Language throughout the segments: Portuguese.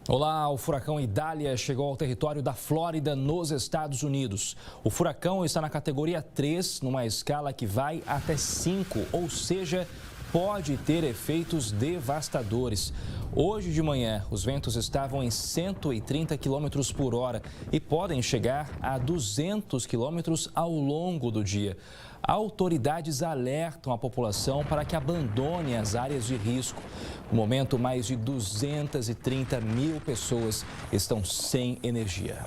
Olá, o furacão Idália chegou ao território da Flórida, nos Estados Unidos. O furacão está na categoria 3, numa escala que vai até 5, ou seja, pode ter efeitos devastadores. Hoje de manhã, os ventos estavam em 130 km por hora e podem chegar a 200 km ao longo do dia. Autoridades alertam a população para que abandone as áreas de risco. No momento, mais de 230 mil pessoas estão sem energia.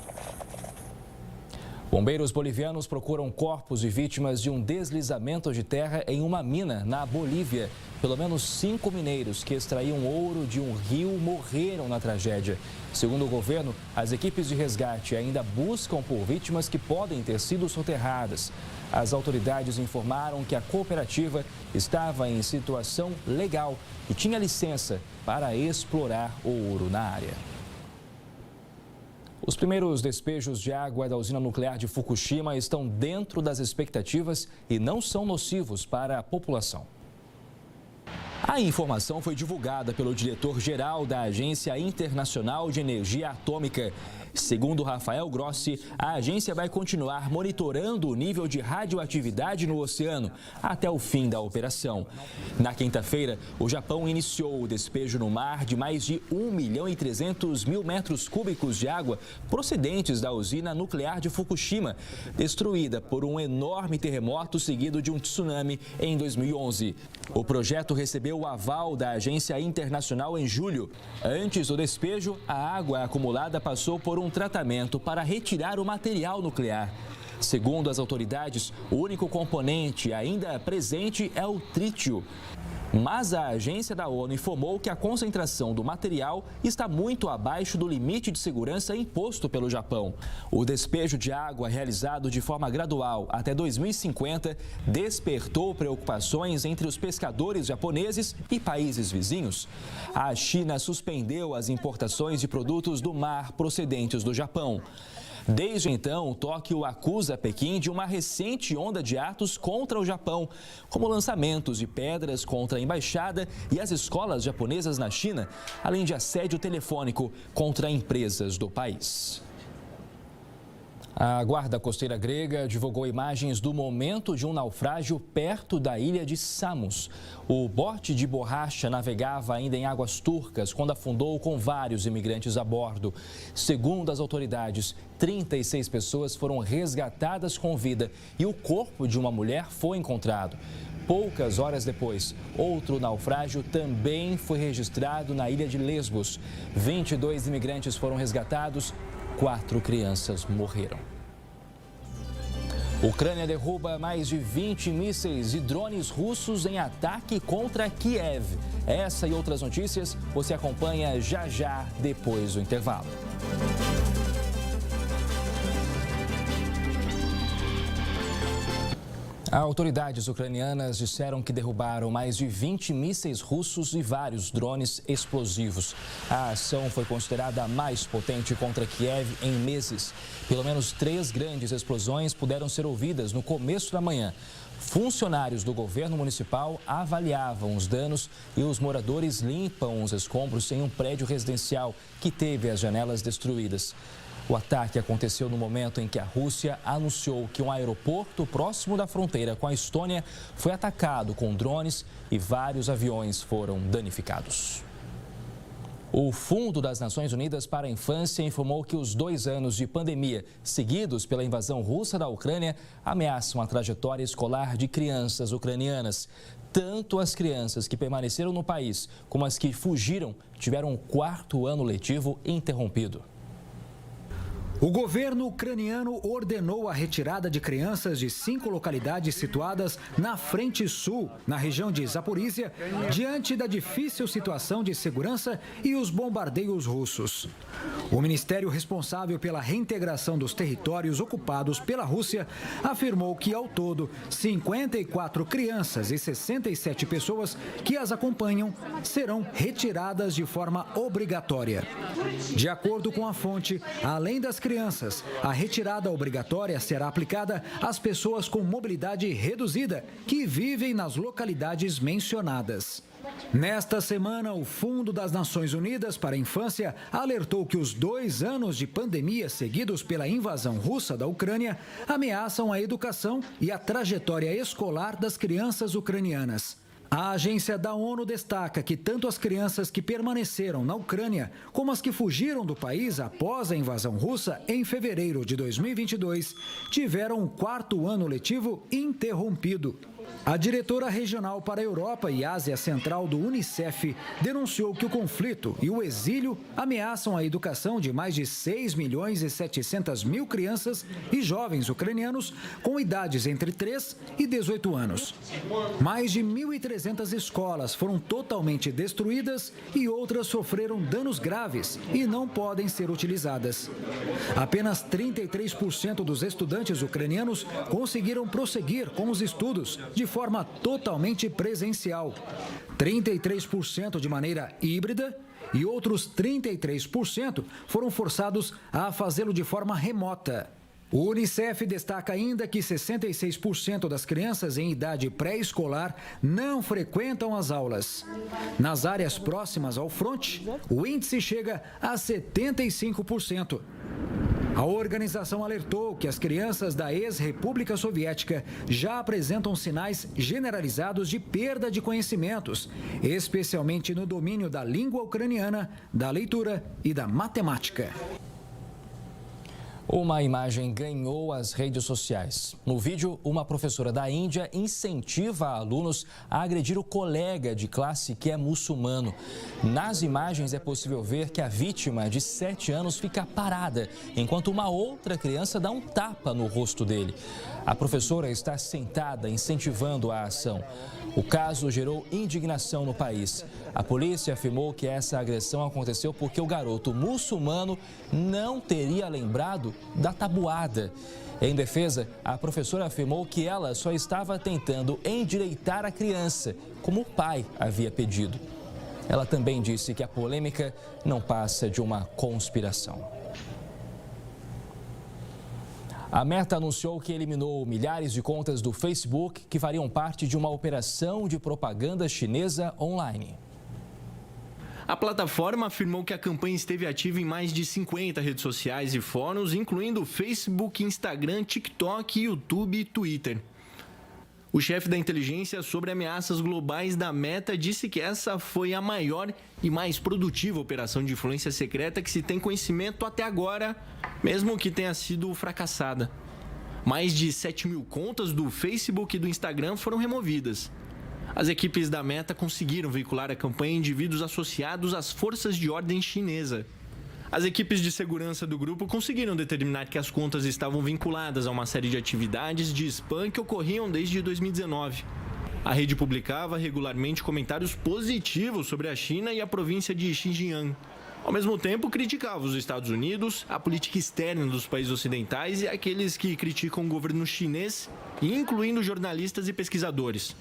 Bombeiros bolivianos procuram corpos de vítimas de um deslizamento de terra em uma mina na Bolívia. Pelo menos 5 mineiros que extraíam ouro de um rio morreram na tragédia. Segundo o governo, as equipes de resgate ainda buscam por vítimas que podem ter sido soterradas. As autoridades informaram que a cooperativa estava em situação legal e tinha licença para explorar o ouro na área. Os primeiros despejos de água da usina nuclear de Fukushima estão dentro das expectativas e não são nocivos para a população. A informação foi divulgada pelo diretor-geral da Agência Internacional de Energia Atômica. Segundo Rafael Grossi, a agência vai continuar monitorando o nível de radioatividade no oceano até o fim da operação. Na quinta-feira, o Japão iniciou o despejo no mar de mais de 1.300.000 metros cúbicos de água procedentes da usina nuclear de Fukushima, destruída por um enorme terremoto seguido de um tsunami em 2011. O projeto recebeu o aval da Agência Internacional em julho. Antes do despejo, a água acumulada passou por um tratamento para retirar o material nuclear. Segundo as autoridades, o único componente ainda presente é o trítio. Mas a agência da ONU informou que a concentração do material está muito abaixo do limite de segurança imposto pelo Japão. O despejo de água realizado de forma gradual até 2050 despertou preocupações entre os pescadores japoneses e países vizinhos. A China suspendeu as importações de produtos do mar procedentes do Japão. Desde então, Tóquio acusa Pequim de uma recente onda de atos contra o Japão, como lançamentos de pedras contra a embaixada e as escolas japonesas na China, além de assédio telefônico contra empresas do país. A Guarda Costeira grega divulgou imagens do momento de um naufrágio perto da ilha de Samos. O bote de borracha navegava ainda em águas turcas quando afundou com vários imigrantes a bordo. Segundo as autoridades, 36 pessoas foram resgatadas com vida e o corpo de uma mulher foi encontrado. Poucas horas depois, outro naufrágio também foi registrado na ilha de Lesbos. 22 imigrantes foram resgatados. 4 crianças morreram. Ucrânia derruba mais de 20 mísseis e drones russos em ataque contra Kiev. Essa e outras notícias você acompanha já depois do intervalo. Autoridades ucranianas disseram que derrubaram mais de 20 mísseis russos e vários drones explosivos. A ação foi considerada a mais potente contra Kiev em meses. Pelo menos 3 grandes explosões puderam ser ouvidas no começo da manhã. Funcionários do governo municipal avaliavam os danos e os moradores limpam os escombros em um prédio residencial que teve as janelas destruídas. O ataque aconteceu no momento em que a Rússia anunciou que um aeroporto próximo da fronteira com a Estônia foi atacado com drones e vários aviões foram danificados. O Fundo das Nações Unidas para a Infância informou que os 2 anos de pandemia seguidos pela invasão russa da Ucrânia ameaçam a trajetória escolar de crianças ucranianas. Tanto as crianças que permaneceram no país como as que fugiram tiveram o 4º ano letivo interrompido. O governo ucraniano ordenou a retirada de crianças de 5 localidades situadas na frente sul, na região de Zaporísia, diante da difícil situação de segurança e os bombardeios russos. O ministério responsável pela reintegração dos territórios ocupados pela Rússia afirmou que, ao todo, 54 crianças e 67 pessoas que as acompanham serão retiradas de forma obrigatória. De acordo com a fonte, além das crianças, a retirada obrigatória será aplicada às pessoas com mobilidade reduzida que vivem nas localidades mencionadas. Nesta semana, o Fundo das Nações Unidas para a Infância alertou que os 2 anos de pandemia seguidos pela invasão russa da Ucrânia ameaçam a educação e a trajetória escolar das crianças ucranianas. A agência da ONU destaca que tanto as crianças que permaneceram na Ucrânia como as que fugiram do país após a invasão russa em fevereiro de 2022 tiveram o 4º ano letivo interrompido. A diretora regional para a Europa e Ásia Central do Unicef denunciou que o conflito e o exílio ameaçam a educação de mais de 6.700.000 crianças e jovens ucranianos com idades entre 3 e 18 anos. Mais de 1.300 escolas foram totalmente destruídas e outras sofreram danos graves e não podem ser utilizadas. Apenas 33% dos estudantes ucranianos conseguiram prosseguir com os estudos de forma totalmente presencial, 33% de maneira híbrida e outros 33% foram forçados a fazê-lo de forma remota. O Unicef destaca ainda que 66% das crianças em idade pré-escolar não frequentam as aulas. Nas áreas próximas ao fronte, o índice chega a 75%. A organização alertou que as crianças da ex-República Soviética já apresentam sinais generalizados de perda de conhecimentos, especialmente no domínio da língua ucraniana, da leitura e da matemática. Uma imagem ganhou as redes sociais. No vídeo, uma professora da Índia incentiva alunos a agredir o colega de classe que é muçulmano. Nas imagens é possível ver que a vítima de 7 anos fica parada, enquanto uma outra criança dá um tapa no rosto dele. A professora está sentada, incentivando a ação. O caso gerou indignação no país. A polícia afirmou que essa agressão aconteceu porque o garoto muçulmano não teria lembrado da tabuada. Em defesa, a professora afirmou que ela só estava tentando endireitar a criança, como o pai havia pedido. Ela também disse que a polêmica não passa de uma conspiração. A Meta anunciou que eliminou milhares de contas do Facebook que fariam parte de uma operação de propaganda chinesa online. A plataforma afirmou que a campanha esteve ativa em mais de 50 redes sociais e fóruns, incluindo Facebook, Instagram, TikTok, YouTube e Twitter. O chefe da inteligência sobre ameaças globais da Meta disse que essa foi a maior e mais produtiva operação de influência secreta que se tem conhecimento até agora, mesmo que tenha sido fracassada. Mais de 7.000 contas do Facebook e do Instagram foram removidas. As equipes da Meta conseguiram veicular a campanha em indivíduos associados às forças de ordem chinesa. As equipes de segurança do grupo conseguiram determinar que as contas estavam vinculadas a uma série de atividades de spam que ocorriam desde 2019. A rede publicava regularmente comentários positivos sobre a China e a província de Xinjiang. Ao mesmo tempo, criticava os Estados Unidos, a política externa dos países ocidentais e aqueles que criticam o governo chinês, incluindo jornalistas e pesquisadores.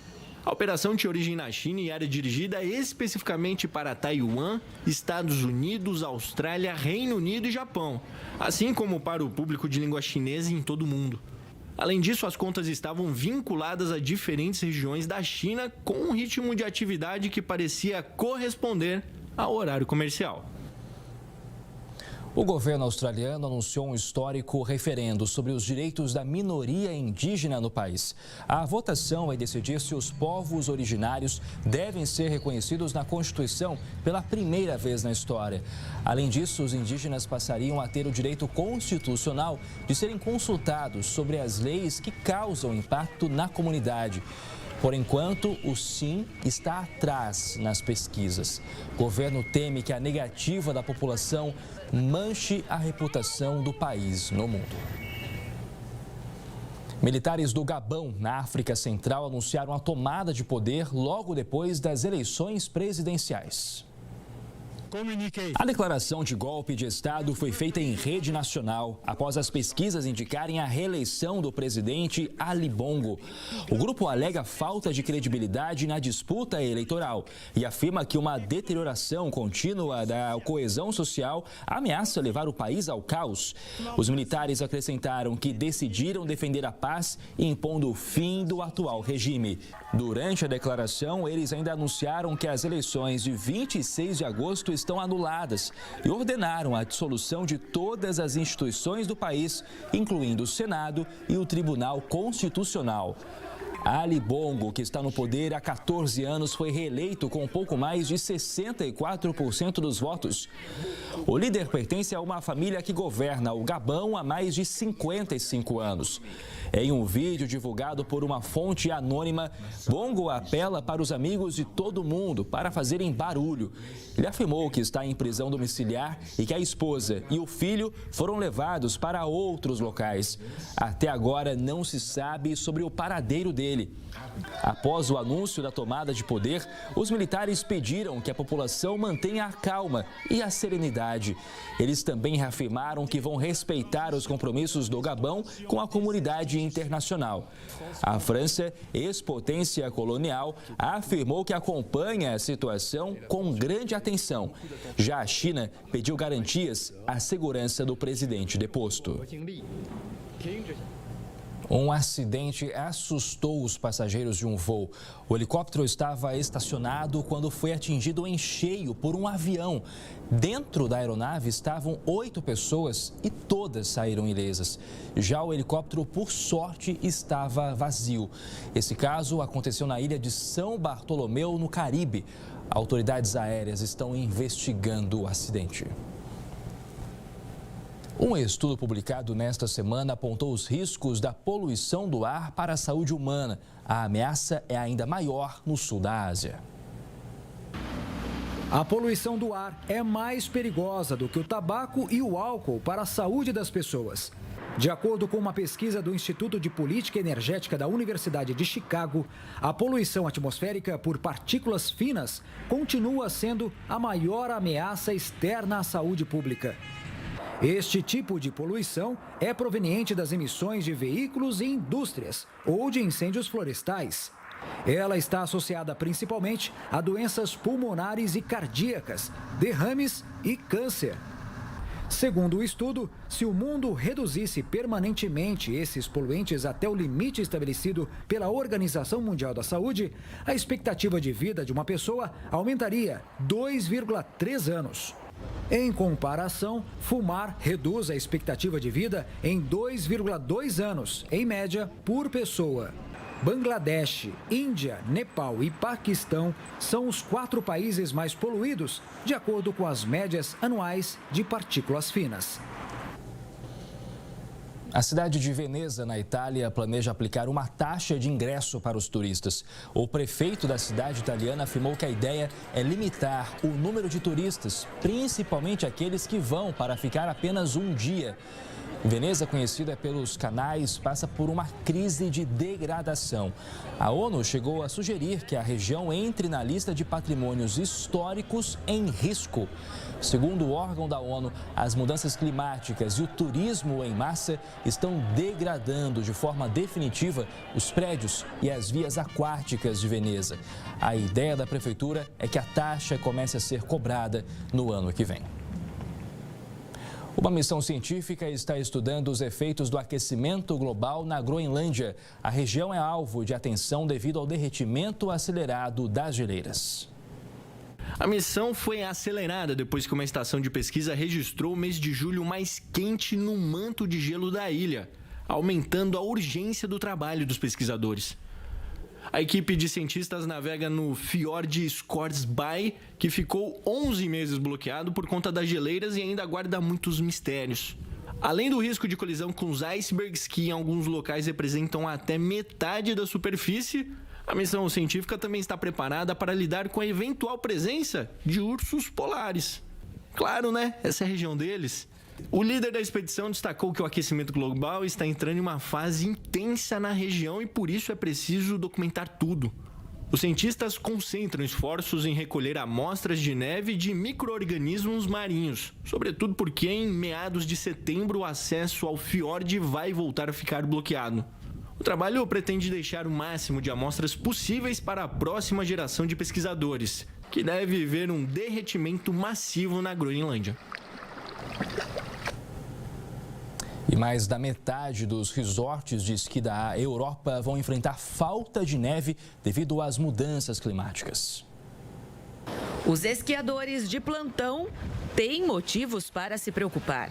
A operação tinha origem na China e era dirigida especificamente para Taiwan, Estados Unidos, Austrália, Reino Unido e Japão, assim como para o público de língua chinesa em todo o mundo. Além disso, as contas estavam vinculadas a diferentes regiões da China com um ritmo de atividade que parecia corresponder ao horário comercial. O governo australiano anunciou um histórico referendo sobre os direitos da minoria indígena no país. A votação vai decidir se os povos originários devem ser reconhecidos na Constituição pela primeira vez na história. Além disso, os indígenas passariam a ter o direito constitucional de serem consultados sobre as leis que causam impacto na comunidade. Por enquanto, o sim está atrás nas pesquisas. O governo teme que a negativa da população manche a reputação do país no mundo. Militares do Gabão, na África Central, anunciaram a tomada de poder logo depois das eleições presidenciais. A declaração de golpe de Estado foi feita em rede nacional após as pesquisas indicarem a reeleição do presidente Ali Bongo. O grupo alega falta de credibilidade na disputa eleitoral e afirma que uma deterioração contínua da coesão social ameaça levar o país ao caos. Os militares acrescentaram que decidiram defender a paz, impondo o fim do atual regime. Durante a declaração, eles ainda anunciaram que as eleições de 26 de agosto estão anuladas e ordenaram a dissolução de todas as instituições do país, incluindo o Senado e o Tribunal Constitucional. Ali Bongo, que está no poder há 14 anos, foi reeleito com pouco mais de 64% dos votos. O líder pertence a uma família que governa o Gabão há mais de 55 anos. Em um vídeo divulgado por uma fonte anônima, Bongo apela para os amigos de todo mundo para fazerem barulho. Ele afirmou que está em prisão domiciliar e que a esposa e o filho foram levados para outros locais. Até agora não se sabe sobre o paradeiro dele. Após o anúncio da tomada de poder, os militares pediram que a população mantenha a calma e a serenidade. Eles também reafirmaram que vão respeitar os compromissos do Gabão com a comunidade internacional. A França, ex-potência colonial, afirmou que acompanha a situação com grande atenção. Já a China pediu garantias à segurança do presidente deposto. Um acidente assustou os passageiros de um voo. O helicóptero estava estacionado quando foi atingido em cheio por um avião. Dentro da aeronave estavam 8 pessoas e todas saíram ilesas. Já o helicóptero, por sorte, estava vazio. Esse caso aconteceu na ilha de São Bartolomeu, no Caribe. Autoridades aéreas estão investigando o acidente. Um estudo publicado nesta semana apontou os riscos da poluição do ar para a saúde humana. A ameaça é ainda maior no sul da Ásia. A poluição do ar é mais perigosa do que o tabaco e o álcool para a saúde das pessoas. De acordo com uma pesquisa do Instituto de Política Energética da Universidade de Chicago, a poluição atmosférica por partículas finas continua sendo a maior ameaça externa à saúde pública. Este tipo de poluição é proveniente das emissões de veículos e indústrias ou de incêndios florestais. Ela está associada principalmente a doenças pulmonares e cardíacas, derrames e câncer. Segundo o estudo, se o mundo reduzisse permanentemente esses poluentes até o limite estabelecido pela Organização Mundial da Saúde, a expectativa de vida de uma pessoa aumentaria 2,3 anos. Em comparação, fumar reduz a expectativa de vida em 2,2 anos, em média, por pessoa. Bangladesh, Índia, Nepal e Paquistão são os 4 países mais poluídos, de acordo com as médias anuais de partículas finas. A cidade de Veneza, na Itália, planeja aplicar uma taxa de ingresso para os turistas. O prefeito da cidade italiana afirmou que a ideia é limitar o número de turistas, principalmente aqueles que vão para ficar apenas um dia. Veneza, conhecida pelos canais, passa por uma crise de degradação. A ONU chegou a sugerir que a região entre na lista de patrimônios históricos em risco. Segundo o órgão da ONU, as mudanças climáticas e o turismo em massa estão degradando de forma definitiva os prédios e as vias aquáticas de Veneza. A ideia da prefeitura é que a taxa comece a ser cobrada no ano que vem. Uma missão científica está estudando os efeitos do aquecimento global na Groenlândia. A região é alvo de atenção devido ao derretimento acelerado das geleiras. A missão foi acelerada depois que uma estação de pesquisa registrou o mês de julho mais quente no manto de gelo da ilha, aumentando a urgência do trabalho dos pesquisadores. A equipe de cientistas navega no Fiord Scoresby, que ficou 11 meses bloqueado por conta das geleiras e ainda guarda muitos mistérios. Além do risco de colisão com os icebergs, que em alguns locais representam até metade da superfície, a missão científica também está preparada para lidar com a eventual presença de ursos polares. Claro, né? Essa é a região deles. O líder da expedição destacou que o aquecimento global está entrando em uma fase intensa na região e por isso é preciso documentar tudo. Os cientistas concentram esforços em recolher amostras de neve de micro-organismos marinhos, sobretudo porque em meados de setembro o acesso ao fiord vai voltar a ficar bloqueado. O trabalho pretende deixar o máximo de amostras possíveis para a próxima geração de pesquisadores, que deve ver um derretimento massivo na Groenlândia. E mais da metade dos resorts de esqui da Europa vão enfrentar falta de neve devido às mudanças climáticas. Os esquiadores de plantão têm motivos para se preocupar.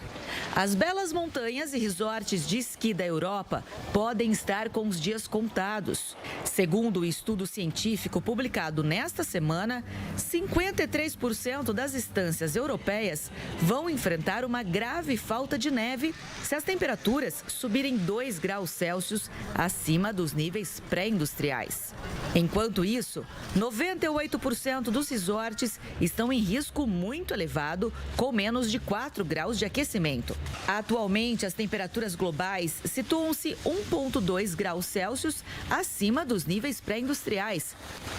As belas montanhas e resorts de esqui da Europa podem estar com os dias contados. Segundo o estudo científico publicado nesta semana, 53% das estâncias europeias vão enfrentar uma grave falta de neve se as temperaturas subirem 2 graus Celsius acima dos níveis pré-industriais. Enquanto isso, 98% dos resorts estão em risco muito elevado, com menos de 4 graus de aquecimento. Atualmente, as temperaturas globais situam-se 1,2 graus Celsius acima dos níveis pré-industriais.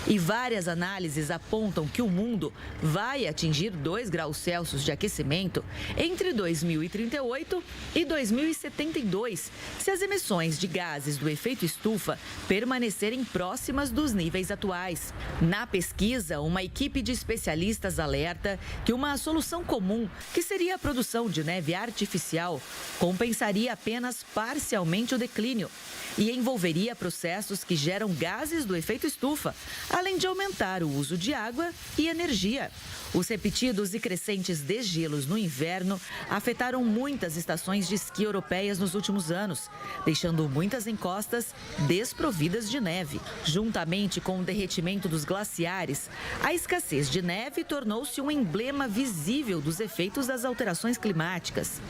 E várias análises apontam que o mundo vai atingir 2 graus Celsius de aquecimento entre 2038 e 2072, se as emissões de gases do efeito estufa permanecerem próximas dos níveis atuais. Na pesquisa, uma equipe de especialistas alerta que uma solução comum, que seria a produção de neve artificial, compensaria apenas parcialmente o declínio e envolveria processos que geram gases do efeito estufa, além de aumentar o uso de água e energia. Os repetidos e crescentes desgelos no inverno afetaram muitas estações de esqui europeias nos últimos anos, deixando muitas encostas desprovidas de neve. Juntamente com o derretimento dos glaciares, a escassez de neve tornou-se um emblema visível dos efeitos das alterações climáticas.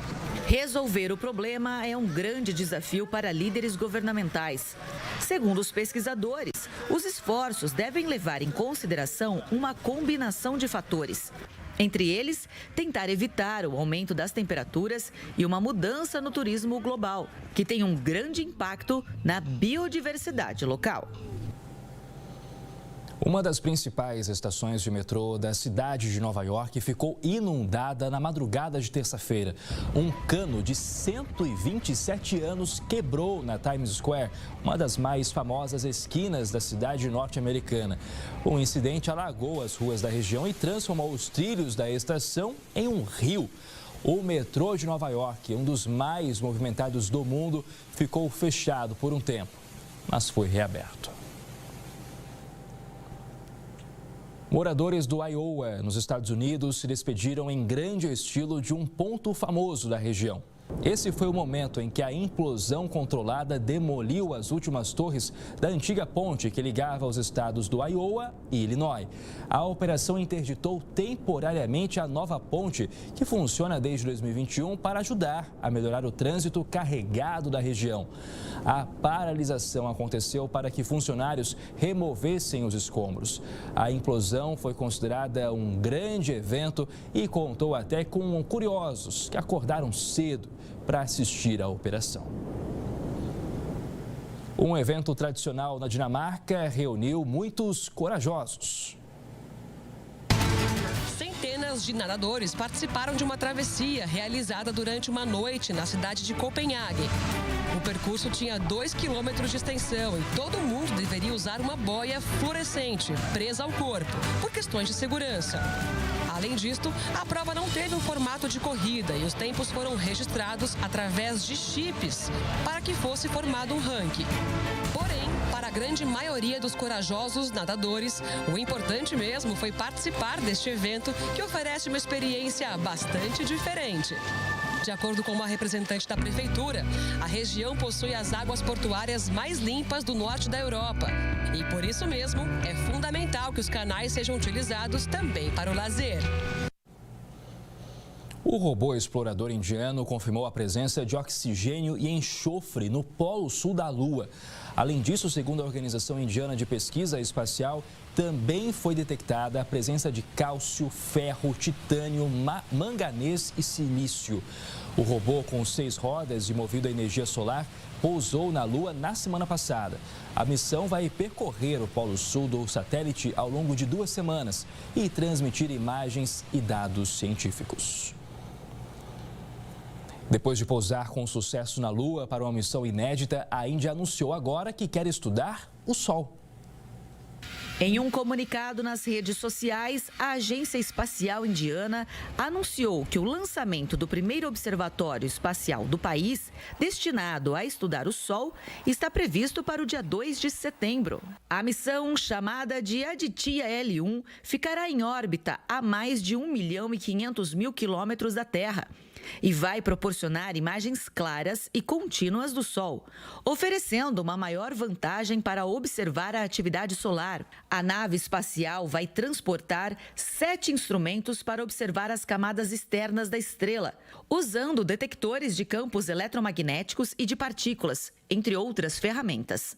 Resolver o problema é um grande desafio para líderes governamentais. Segundo os pesquisadores, os esforços devem levar em consideração uma combinação de fatores. Entre eles, tentar evitar o aumento das temperaturas e uma mudança no turismo global, que tem um grande impacto na biodiversidade local. Uma das principais estações de metrô da cidade de Nova York ficou inundada na madrugada de terça-feira. Um cano de 127 anos quebrou na Times Square, uma das mais famosas esquinas da cidade norte-americana. O incidente alagou as ruas da região e transformou os trilhos da estação em um rio. O metrô de Nova York, um dos mais movimentados do mundo, ficou fechado por um tempo, mas foi reaberto. Moradores do Iowa, nos Estados Unidos, se despediram em grande estilo de um ponto famoso da região. Esse foi o momento em que a implosão controlada demoliu as últimas torres da antiga ponte que ligava os estados do Iowa e Illinois. A operação interditou temporariamente a nova ponte, que funciona desde 2021 para ajudar a melhorar o trânsito carregado da região. A paralisação aconteceu para que funcionários removessem os escombros. A implosão foi considerada um grande evento e contou até com curiosos que acordaram cedo para assistir à operação. Um evento tradicional na Dinamarca reuniu muitos corajosos. Centenas de nadadores participaram de uma travessia realizada durante uma noite na cidade de Copenhague. O percurso tinha 2 quilômetros de extensão e todo mundo deveria usar uma boia fluorescente presa ao corpo, por questões de segurança. Além disso, a prova não teve um formato de corrida e os tempos foram registrados através de chips para que fosse formado um ranking. Porém, para a grande maioria dos corajosos nadadores, o importante mesmo foi participar deste evento que oferece uma experiência bastante diferente. De acordo com uma representante da prefeitura, a região possui as águas portuárias mais limpas do norte da Europa. E por isso mesmo, é fundamental que os canais sejam utilizados também para o lazer. O robô explorador indiano confirmou a presença de oxigênio e enxofre no polo sul da Lua. Além disso, segundo a Organização Indiana de Pesquisa Espacial, também foi detectada a presença de cálcio, ferro, titânio, manganês e silício. O robô, com 6 rodas e movido a energia solar, pousou na Lua na semana passada. A missão vai percorrer o polo sul do satélite ao longo de 2 semanas e transmitir imagens e dados científicos. Depois de pousar com sucesso na Lua para uma missão inédita, a Índia anunciou agora que quer estudar o Sol. Em um comunicado nas redes sociais, a Agência Espacial Indiana anunciou que o lançamento do primeiro observatório espacial do país, destinado a estudar o Sol, está previsto para o dia 2 de setembro. A missão, chamada de Aditya L1, ficará em órbita a mais de 1.500.000 quilômetros da Terra e vai proporcionar imagens claras e contínuas do Sol, oferecendo uma maior vantagem para observar a atividade solar. A nave espacial vai transportar 7 instrumentos para observar as camadas externas da estrela, usando detectores de campos eletromagnéticos e de partículas, entre outras ferramentas.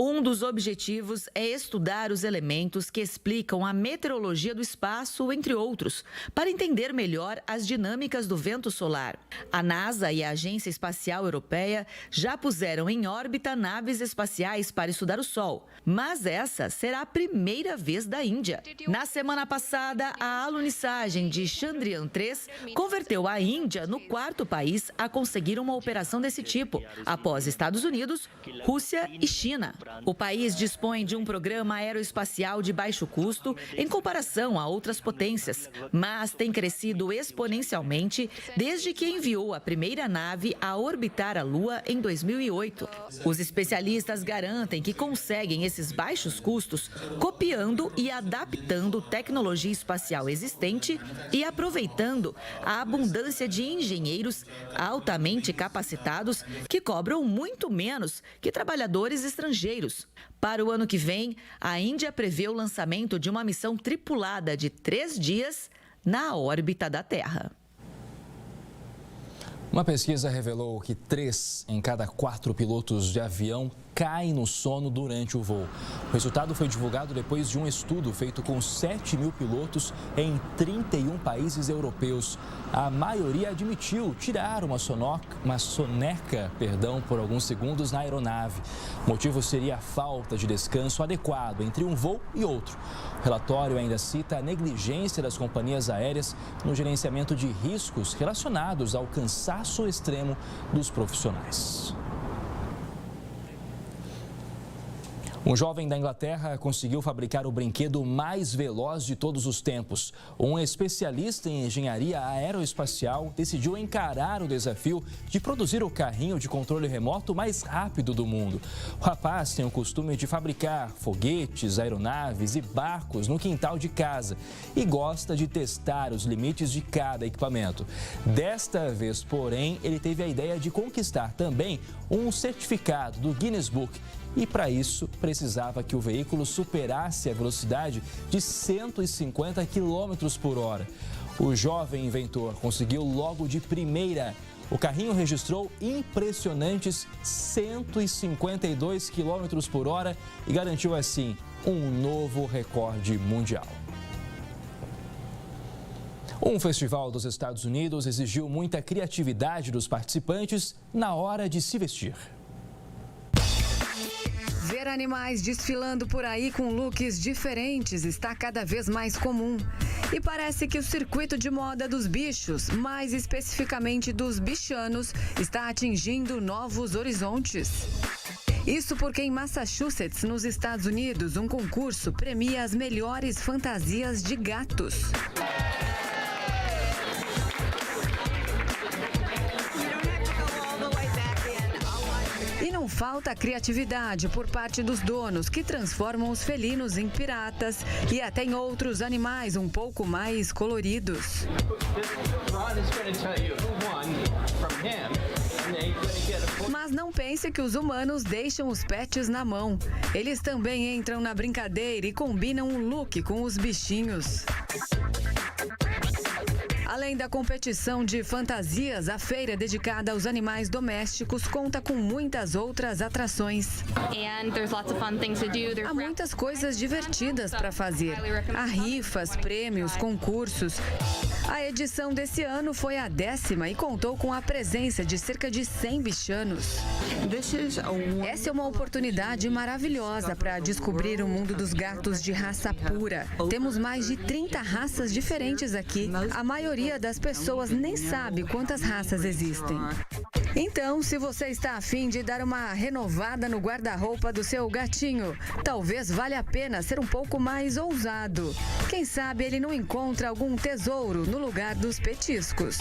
Um dos objetivos é estudar os elementos que explicam a meteorologia do espaço, entre outros, para entender melhor as dinâmicas do vento solar. A NASA e a Agência Espacial Europeia já puseram em órbita naves espaciais para estudar o Sol, mas essa será a primeira vez da Índia. Na semana passada, a alunissagem de Chandrayaan-3 converteu a Índia no 4º país a conseguir uma operação desse tipo, após Estados Unidos, Rússia e China. O país dispõe de um programa aeroespacial de baixo custo em comparação a outras potências, mas tem crescido exponencialmente desde que enviou a primeira nave a orbitar a Lua em 2008. Os especialistas garantem que conseguem esses baixos custos copiando e adaptando tecnologia espacial existente e aproveitando a abundância de engenheiros altamente capacitados que cobram muito menos que trabalhadores estrangeiros. Para o ano que vem, a Índia prevê o lançamento de uma missão tripulada de 3 dias na órbita da Terra. Uma pesquisa revelou que 3 em cada 4 pilotos de avião caem no sono durante o voo. O resultado foi divulgado depois de um estudo feito com 7.000 pilotos em 31 países europeus. A maioria admitiu tirar uma soneca por alguns segundos na aeronave. O motivo seria a falta de descanso adequado entre um voo e outro. O relatório ainda cita a negligência das companhias aéreas no gerenciamento de riscos relacionados ao cansaço extremo dos profissionais. Um jovem da Inglaterra conseguiu fabricar o brinquedo mais veloz de todos os tempos. Um especialista em engenharia aeroespacial decidiu encarar o desafio de produzir o carrinho de controle remoto mais rápido do mundo. O rapaz tem o costume de fabricar foguetes, aeronaves e barcos no quintal de casa e gosta de testar os limites de cada equipamento. Desta vez, porém, ele teve a ideia de conquistar também um certificado do Guinness Book. E para isso, precisava que o veículo superasse a velocidade de 150 km por hora. O jovem inventor conseguiu logo de primeira. O carrinho registrou impressionantes 152 km por hora e garantiu assim um novo recorde mundial. Um festival dos Estados Unidos exigiu muita criatividade dos participantes na hora de se vestir. Ver animais desfilando por aí com looks diferentes está cada vez mais comum. E parece que o circuito de moda dos bichos, mais especificamente dos bichanos, está atingindo novos horizontes. Isso porque em Massachusetts, nos Estados Unidos, um concurso premia as melhores fantasias de gatos. Não falta criatividade por parte dos donos, que transformam os felinos em piratas e até em outros animais um pouco mais coloridos. Mas não pense que os humanos deixam os pets na mão. Eles também entram na brincadeira e combinam um look com os bichinhos. Além da competição de fantasias, a feira dedicada aos animais domésticos conta com muitas outras atrações. Há muitas coisas divertidas para fazer. Há rifas, prêmios, concursos. A edição desse ano foi a 10ª e contou com a presença de cerca de 100 bichanos. Essa é uma oportunidade maravilhosa para descobrir o mundo dos gatos de raça pura. Temos mais de 30 raças diferentes aqui. A maioria das pessoas nem sabe quantas raças existem. Então, se você está a fim de dar uma renovada no guarda-roupa do seu gatinho, talvez valha a pena ser um pouco mais ousado. Quem sabe ele não encontra algum tesouro no lugar dos petiscos.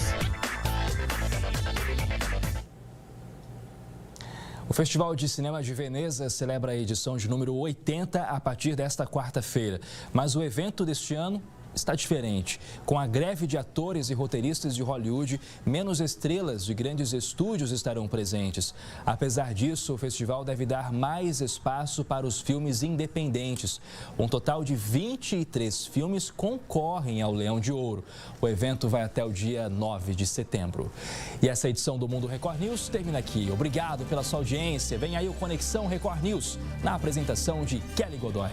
O Festival de Cinema de Veneza celebra a edição de número 80 a partir desta quarta-feira. Mas o evento deste ano está diferente. Com a greve de atores e roteiristas de Hollywood, menos estrelas de grandes estúdios estarão presentes. Apesar disso, o festival deve dar mais espaço para os filmes independentes. Um total de 23 filmes concorrem ao Leão de Ouro. O evento vai até o dia 9 de setembro. E essa edição do Mundo Record News termina aqui. Obrigado pela sua audiência. Vem aí o Conexão Record News, na apresentação de Kelly Godoy.